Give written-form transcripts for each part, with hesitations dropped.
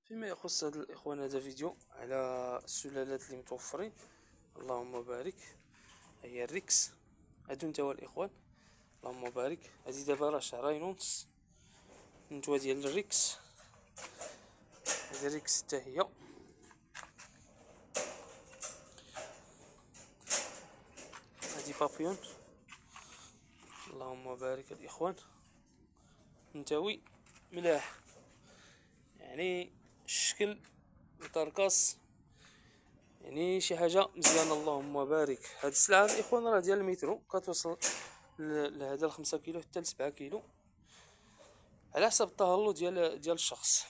فيما يخص هذا الاخوان، هذا فيديو على السلالات اللي متوفرين. اللهم بارك. هي الريكس، هادو نتاوا الاخوان. اللهم بارك. هذه دابا راه شهرين ونص نتوى ديال الريكس. هذه الريكس حتى هي. هذه بابيون. اللهم بارك الاخوان. نتاوي ملاح، يعني الشكل الكركاس، يعني شي حاجه مزيانه. اللهم بارك. هاد السلعه الاخوان راه ديال المترو، كتوصل لهذا 5 كيلو حتى ل 7 كيلو على حسب التهلو ديال الشخص.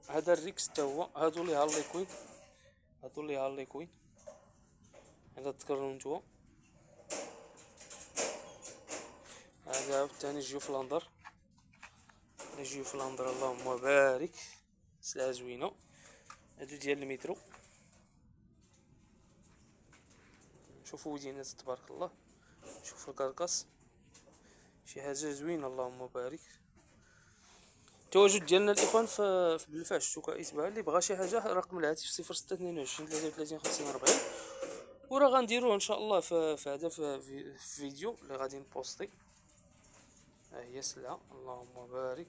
هذا الريكس حتى هو. هادو اللي هاليكوين، هادو اللي هاليكوين، هذا تكرروا نتوما. هذا عاوتاني جيو فلاندر، جيو فلاندر. اللهم بارك. سلعه زوينه. هادو ديال المترو. شوفوا ودينات تبارك الله. شوفوا الكركاس، شي حاجه زوينه. اللهم بارك. التواجد ديالنا الاخوان في بلفاش سوق اسبها. اللي بغى شي حاجه رقم الهاتف 0622 33 50 40، وراه غنديروه ان شاء الله في هذا في فيديو اللي غادي نبوستي. ها هي السلعه. اللهم بارك.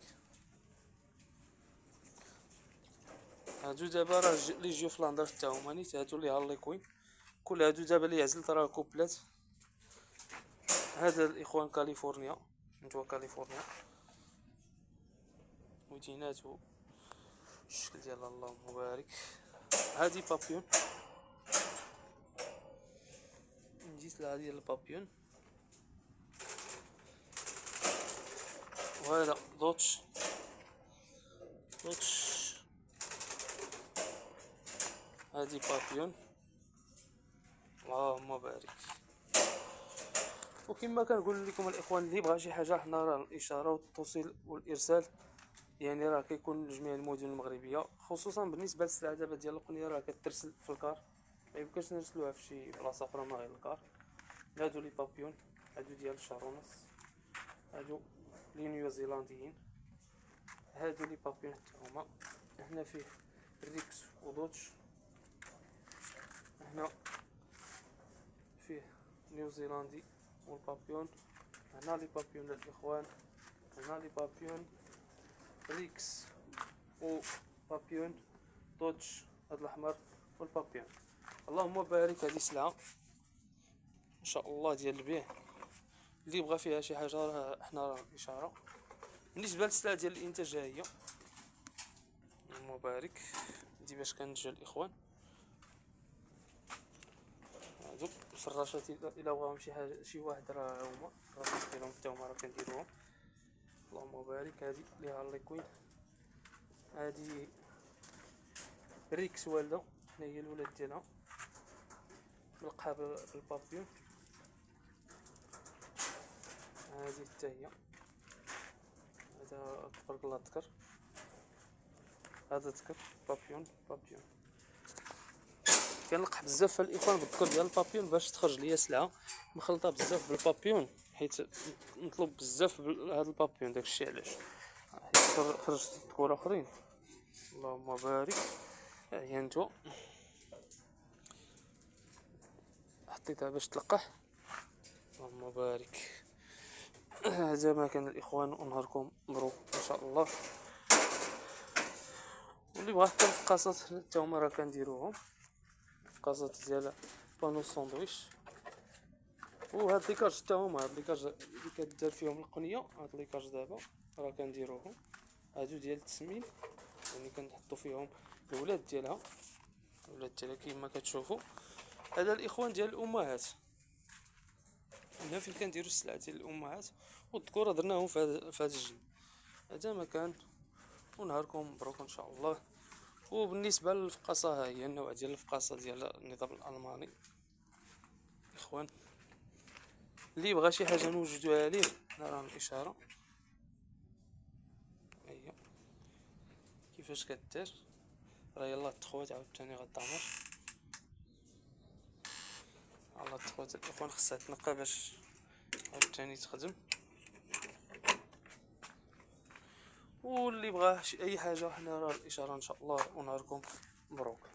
هادو دابا راه لي جيو فلاندر حتى هما نيت. هادو اللي هاليكوين كل هادو دابا اللي عزلت راه كوبلات. هذا الاخوان كاليفورنيا، نتوما كاليفورنيا وديناتو الشكل ديالها. اللهم بارك. هادي بابيون، نجيت لها ديال البابيون. وهذا دوتش، دوتش. هادي بابيون. اللهم بارك. وكما كنقول لكم الاخوان، اللي بغى شي حاجه، حنا راه الاشاره والتوصيل والارسال يعني راه كيكون لجميع المدن المغربيه، خصوصا بالنسبه للسلعه دابا ديال القنيه راه كترسل في الكار، ما يمكنش نرسلوها في شي بلاصه اخرى ما غير الكار. هادو لي بابيون، هادو ديال شهر ونص، هادو لي نيوزيلنديين. هادو لي بابيون حتى هما. هنا فيه ريكس ودوتش، هنا فيه نيوزيلندي والبابيون. هنا لي بابيون الاخوان، هنا لي بابيون ريكس وبابيون دوتش، هذا الاحمر والبابيون. اللهم بارك. هذه سلعه ان شاء الله ديال البيع. اللي بغى فيها شي حاجه راه حنا راه اشاره. بالنسبه للسلعه ديال الانتاج ها هي. اللهم بارك. دي باش كنجا الاخوان. هادو الفراشات الا بغاهم شي حاجه شي واحد راه هما الفراشات ديالهم حتى هما راه كنديروهم. اللهم بارك. هادي اللي هاليكوين، هادي ريكس والده، هنا هي الولاد ديالها ملقحه بالبابيون. هادي حتى هي. هذا تبارك الله تكر، هذا تكر بابيون. بابيون كنلقح بزاف الاخوان بالذكر ديال البابيون باش تخرج ليا سلعه مخلطه بزاف بالبابيون، حيت نطلب بزاف هذا البابيون. داكشي علاش خرجت ذكور اخرين. اللهم بارك. ها هي نتو حطيتها باش تلقح. اللهم بارك. هذا ما كان الاخوان، ونهاركم مبروك ان شاء الله. واللي بغى حتى الفقاصات حتى هما راه كنديروهم، الفقاصات ديال بانو ساندويش. وهاد ليكاج حتى هما، هاد ليكاج اللي كدار فيهم القنيه، هاد ليكاج دابا راه كنديروهم. هادو ديال التسمين، يعني كنحطو فيهم الولاد ديالها، الولاد ديالها كيما كتشوفوا. هذا الاخوان ديال الامهات، هنا فين كنديروا السلعه ديال الامهات والذكور درناهم في هذا الجنب. هذا مكان. ونهاركم مبروك ان شاء الله. وبالنسبه للفقاصه، ها هي النوع ديال الفقاصه ديال النظام الالماني اخوان. اللي بغى شي حاجه نوجدوها ليه، راه الاشاره. هي كيفاش كدير، راه يلا التخوات عاوتاني غتعمر. الله التخوات الاخوان خصها تنقى باش عاوتاني تخدم. واللي بغاه اي حاجه، حنا راه الاشاره ان شاء الله، ونهاركم مبروك.